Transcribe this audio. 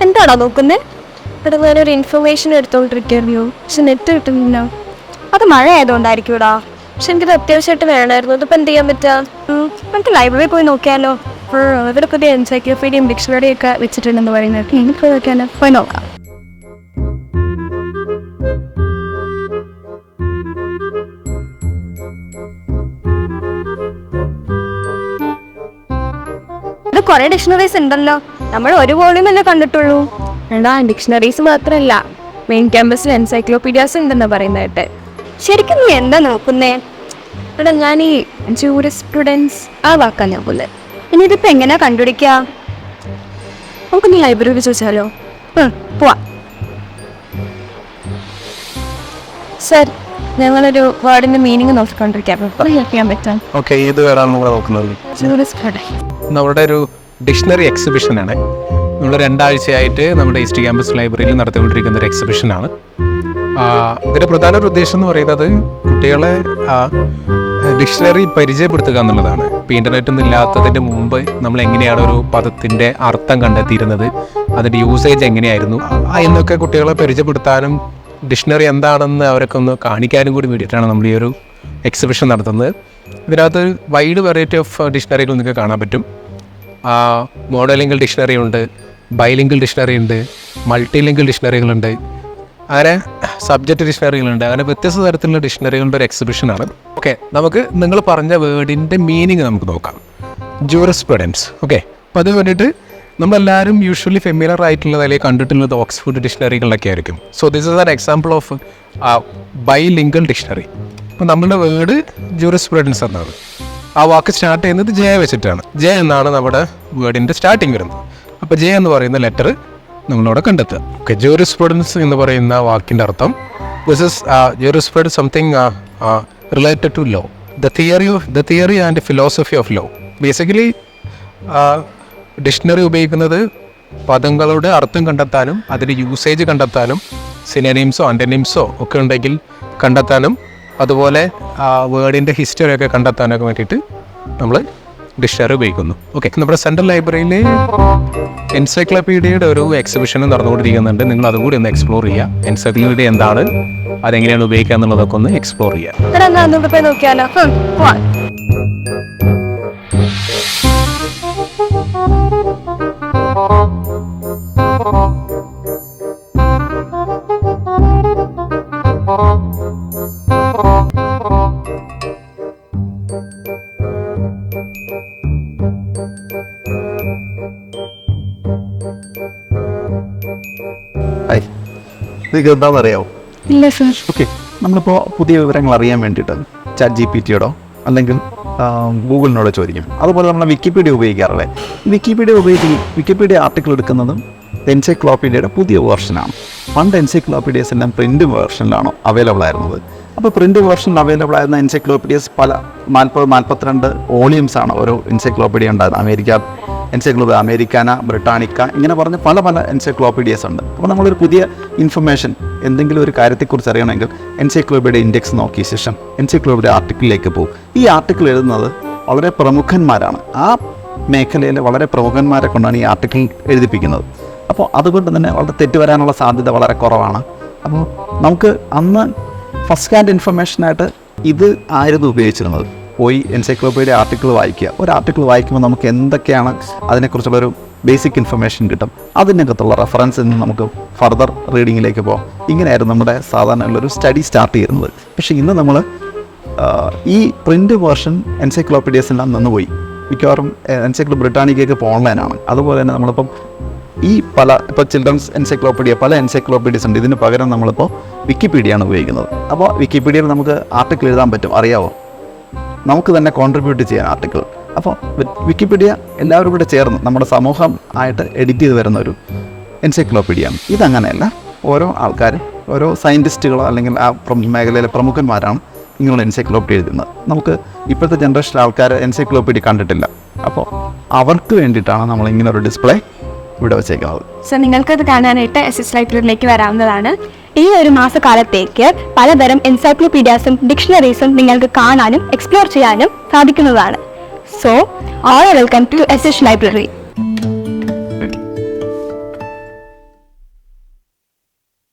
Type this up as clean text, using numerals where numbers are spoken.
എന്താണോ നോക്കുന്നത്? ഇവിടെ ഞാനൊരു ഇൻഫർമേഷൻ എടുത്തോണ്ടിരിക്കുന്നു, പക്ഷെ നെറ്റ് കിട്ടുന്നില്ല. അത് മഴ ആയതുകൊണ്ടായിരിക്കൂടാ. പക്ഷെ എനിക്കത് അത്യാവശ്യമായിട്ട് വേണമായിരുന്നു. ഇതിപ്പോൾ എന്ത് ചെയ്യാൻ പറ്റുക? നമുക്ക് ലൈബ്രറിയിൽ പോയി നോക്കിയാലോ? ഇവിടെ പുതിയ എൻസൈക്ലോപീഡിയയും ഡിക്ഷണറിയും ഒക്കെ വെച്ചിട്ടുണ്ടെന്ന് പറയുന്നത്. എനിക്ക് നോക്കിയാലോ? പോയി നോക്കാം. ഇത് കുറെ ഡിക്ഷണറീസ് ഉണ്ടല്ലോ. നമ്മൾ ഒരു വോളിയം അല്ലേ കണ്ടിട്ടുള്ളൂ. എടാ, ഡിക്ഷണറീസ് മാത്രമല്ല, മെയിൻ ക്യാമ്പസിൽ എൻസൈക്ലോപീഡിയാസ് ഉണ്ടെന്ന് പറയുന്നതായിട്ട്. ശരിക്കും നീ എന്താ നോക്കുന്നേ? എടാ, ഞാൻ ഈ ജൂറിസ്പ്രുഡൻസ് ആ വാക്കാൻ നോക്കുന്നത്. ഇനി ഇതിപ്പോൾ എങ്ങനെയാ കണ്ടുപിടിക്കുക? നമുക്ക് നീ ലൈബ്രറിയിൽ ചോദിച്ചാലോ? പോവാ. സർ, ഞങ്ങളൊരു വേർഡിന്റെ മീനിങ് നോക്കിക്കൊണ്ടിരിക്കാൻ പറ്റാം. നമ്മുടെ ഒരു ഡിക്ഷണറി എക്സിബിഷനാണ്. നമ്മൾ 2 ആഴ്ചയായിട്ട് നമ്മുടെ ഈസ്റ്റ് ക്യാമ്പസ് ലൈബ്രറിയിൽ നടത്തിക്കൊണ്ടിരിക്കുന്ന ഒരു എക്സിബിഷനാണ്. ഇതിൻ്റെ പ്രധാന ഒരു ഉദ്ദേശം എന്ന് പറയുന്നത് കുട്ടികളെ ഡിക്ഷണറി പരിചയപ്പെടുത്തുക എന്നുള്ളതാണ്. ഇപ്പോൾ ഇൻ്റർനെറ്റ് ഒന്നും ഇല്ലാത്തതിൻ്റെ മുമ്പ് നമ്മൾ എങ്ങനെയാണ് ഒരു പദത്തിൻ്റെ അർത്ഥം കണ്ടെത്തിയിരുന്നത്, അതിൻ്റെ യൂസേജ് എങ്ങനെയായിരുന്നു എന്നൊക്കെ കുട്ടികളെ പരിചയപ്പെടുത്താനും ഡിക്ഷണറി എന്താണെന്ന് അവരൊക്കെ ഒന്ന് കാണിക്കാനും കൂടി വേണ്ടിയിട്ടാണ് നമ്മൾ ഈ ഒരു എക്സിബിഷൻ നടത്തുന്നത്. ഇതിനകത്ത് വൈഡ് വെറൈറ്റി ഓഫ് ഡിക്ഷണറികൾ നിങ്ങൾക്ക് കാണാൻ പറ്റും. മോണോലിംഗൽ ഡിക്ഷണറി ഉണ്ട്, ബൈലിംഗൽ ഡിക്ഷണറി ഉണ്ട്, മൾട്ടിലിംഗൽ ഡിക്ഷണറികളുണ്ട്, അങ്ങനെ സബ്ജക്റ്റ് ഡിക്ഷണറികളുണ്ട്. അങ്ങനെ വ്യത്യസ്ത തരത്തിലുള്ള ഡിക്ഷണറികളുടെ ഒരു എക്സിബിഷനാണ്. ഓക്കെ, നമുക്ക് നിങ്ങൾ പറഞ്ഞ വേർഡിൻ്റെ മീനിങ് നമുക്ക് നോക്കാം. ജൂറിസ്പ്രുഡൻസ്. ഓക്കെ, അപ്പോൾ അത് വേണ്ടിയിട്ട് നമ്മളെല്ലാവരും യൂഷ്വലി ഫെമിലിയർ ആയിട്ടുള്ളത് അല്ലെങ്കിൽ കണ്ടിട്ടുള്ളത് ഓക്സ്ഫോർഡ് ഡിക്ഷണറികളിലൊക്കെ ആയിരിക്കും. So this is an example of bilingual dictionary. അപ്പോൾ നമ്മളുടെ വേർഡ് ജൂറിസ്പ്രുഡൻസ് എന്നാണ്. ആ വാക്ക് സ്റ്റാർട്ട് ചെയ്യുന്നത് ജെ വെച്ചിട്ടാണ്. ജെ എന്നാണ് നമ്മുടെ വേർഡിൻ്റെ സ്റ്റാർട്ടിങ് വരുന്നത്. അപ്പോൾ ജെ എന്ന് പറയുന്ന ലെറ്റർ നമ്മളവിടെ കണ്ടെത്തുക. ഓക്കെ, ജൂറിസ്പ്രുഡൻസ് എന്ന് പറയുന്ന വാക്കിൻ്റെ അർത്ഥം this is jurisprudence something related to law, the theory and philosophy of law. Basically dictionary ഉപയോഗിക്കുന്നത് പദങ്ങളുടെ അർത്ഥം കണ്ടെത്താനും അതിൻ്റെ യൂസേജ് കണ്ടെത്താനും സിനോണിംസോ ആൻ്റണിംസോ ഒക്കെ ഉണ്ടെങ്കിൽ കണ്ടെത്താനും അതുപോലെ വേർഡിൻ്റെ ഹിസ്റ്ററിയൊക്കെ കണ്ടെത്താനൊക്കെ വേണ്ടിയിട്ട് നമ്മൾ ഡിക്ഷണറി ഉപയോഗിക്കുന്നു. ഓക്കെ, നമ്മുടെ സെൻട്രൽ ലൈബ്രറിയിൽ എൻസൈക്ലോപീഡിയയുടെ ഒരു എക്സിബിഷനും നടന്നുകൊണ്ടിരിക്കുന്നുണ്ട്. നിങ്ങൾ അതും കൂടി ഒന്ന് എക്സ്പ്ലോർ ചെയ്യുക. എൻസൈക്ലോപീഡിയ എന്താണ്, അതെങ്ങനെയാണ് ഉപയോഗിക്കുക എന്നുള്ളതൊക്കെ ഒന്ന് എക്സ്പ്ലോർ ചെയ്യുക. നോക്കിയാലോ? നിങ്ങൾക്ക് എന്താണെന്നറിയാമോ? ഇല്ല സർ. ഓക്കെ, നമ്മളിപ്പോൾ പുതിയ വിവരങ്ങൾ അറിയാൻ വേണ്ടിയിട്ട് ചാറ്റ് GPT-യോടോ അല്ലെങ്കിൽ ഗൂഗിളിനോടോ ചോദിക്കും. അതുപോലെ നമ്മൾ വിക്കിപീഡിയ ഉപയോഗിക്കാറില്ലേ? വിക്കിപീഡിയ ആർട്ടിക്കിൾ എടുക്കുന്നതും എൻസൈക്ലോപീഡിയയുടെ പുതിയ വേർഷനാണ്. പണ്ട് എൻസൈക്ലോപീഡിയസ് എല്ലാം പ്രിൻ്റ് വേർഷനിലാണോ അവൈലബിൾ ആയിരുന്നത്. അപ്പോൾ പ്രിൻ്റ് വേർഷനിൽ അവൈലബിൾ ആയിരുന്ന എൻസൈക്ലോപീഡിയസ് പല 40-42 വോളിയൂംസാണ് ഓരോ എൻസൈക്ലോപീഡിയ ഉണ്ടായിരുന്നത്. എൻസൈക്ലോപീഡിയ അമേരിക്കാന, ബ്രിട്ടാനിക്ക, ഇങ്ങനെ പറഞ്ഞ് പല എൻസൈക്ലോപീഡിയസ് ഉണ്ട്. അപ്പോൾ നമ്മളൊരു പുതിയ ഇൻഫർമേഷൻ എന്തെങ്കിലും ഒരു കാര്യത്തെക്കുറിച്ച് അറിയണമെങ്കിൽ എൻസൈക്ലോപീഡിയ ഇൻഡെക്സ് നോക്കിയ ശേഷം എൻസൈക്ലോപീഡിയ ആർട്ടിക്കിളിലേക്ക് പോകും. ഈ ആർട്ടിക്കിൾ എഴുതുന്നത് വളരെ പ്രമുഖന്മാരാണ്. ആ മേഖലയിലെ വളരെ പ്രമുഖന്മാരെ കൊണ്ടാണ് ഈ ആർട്ടിക്കിൾ എഴുതിപ്പിക്കുന്നത്. അപ്പോൾ അതുകൊണ്ട് തന്നെ വളരെ തെറ്റ് വരാനുള്ള സാധ്യത വളരെ കുറവാണ്. അപ്പോൾ നമുക്ക് അന്ന് ഫസ്റ്റ് ഹാൻഡ് ഇൻഫർമേഷനായിട്ട് ഇത് ആയിരുന്നു ഉപയോഗിച്ചിരുന്നത്. പോയി എൻസൈക്ലോപീഡിയ ആർട്ടിക്കിൾ വായിക്കുക. ഒരു ആർട്ടിക്കിൾ വായിക്കുമ്പോൾ നമുക്ക് എന്തൊക്കെയാണ് അതിനെക്കുറിച്ചുള്ളൊരു ബേസിക് ഇൻഫർമേഷൻ കിട്ടും. അതിനകത്തുള്ള റെഫറൻസിൽ നിന്ന് നമുക്ക് ഫർദർ റീഡിങ്ങിലേക്ക് പോകാം. ഇങ്ങനെയായിരുന്നു നമ്മുടെ സാധാരണയുള്ളൊരു സ്റ്റഡി സ്റ്റാർട്ട് ചെയ്യുന്നത്. പക്ഷേ ഇന്ന് നമ്മൾ ഈ പ്രിൻ്റ് വേർഷൻ എൻസൈക്ലോപീഡിയസെല്ലാം നിന്നുപോയി. മിക്കവാറും ബ്രിട്ടാനിക്കൊക്കെ ഇപ്പോൾ ഓൺലൈനാണ്. അതുപോലെ തന്നെ നമ്മളിപ്പം ഇപ്പോൾ ചിൽഡ്രൻസ് എൻസൈക്ലോപീഡിയ പല എൻസൈക്ലോപീഡിയസ് ഉണ്ട്. ഇതിന് പകരം നമ്മളിപ്പോൾ വിക്കിപീഡിയയാണ് ഉപയോഗിക്കുന്നത്. അപ്പോൾ വിക്കിപീഡിയയിൽ നമുക്ക് ആർട്ടിക്കിൾ എഴുതാൻ പറ്റും. അറിയാവോ? നമുക്ക് തന്നെ കോൺട്രിബ്യൂട്ട് ചെയ്യാൻ ആർട്ടിക്കിൾ. അപ്പോൾ വിക്കിപീഡിയ എല്ലാവരും കൂടെ ചേർന്ന് നമ്മുടെ സമൂഹം ആയിട്ട് എഡിറ്റ് ചെയ്ത് വരുന്ന ഒരു എൻസൈക്ലോപീഡിയയാണ്. ഇതങ്ങനെയല്ല, ഓരോ ആൾക്കാരും ഓരോ സയൻറ്റിസ്റ്റുകളോ അല്ലെങ്കിൽ ആ മേഖലയിലെ പ്രമുഖന്മാരാണ് ഇങ്ങനെയുള്ള എൻസൈക്ലോപീഡിയ എഴുതുന്നത്. നമുക്ക് ഇപ്പോഴത്തെ ജനറേഷനിലെ ആൾക്കാർ എൻസൈക്ലോപീഡിയ കണ്ടിട്ടില്ല. അപ്പോൾ അവർക്ക് വേണ്ടിയിട്ടാണ് നമ്മൾ ഇങ്ങനെ ഒരു ഡിസ്പ്ലേ ഇവിടെ വെച്ചേക്കുന്നത്. സോ നിങ്ങൾക്കത് കാണാനായിട്ട് SS ലൈബ്രറിയിലേക്ക് വരാവുന്നതാണ്. ഈ ഒരു മാസക്കാലത്തേക്ക് പലതരം എൻസൈക്ലോപീഡിയാസും ഡിക്ഷണറീസും നിങ്ങൾക്ക് കാണാനും എക്സ്പ്ലോർ ചെയ്യാനും സാധിക്കുന്നതാണ്. So all welcome to SS library.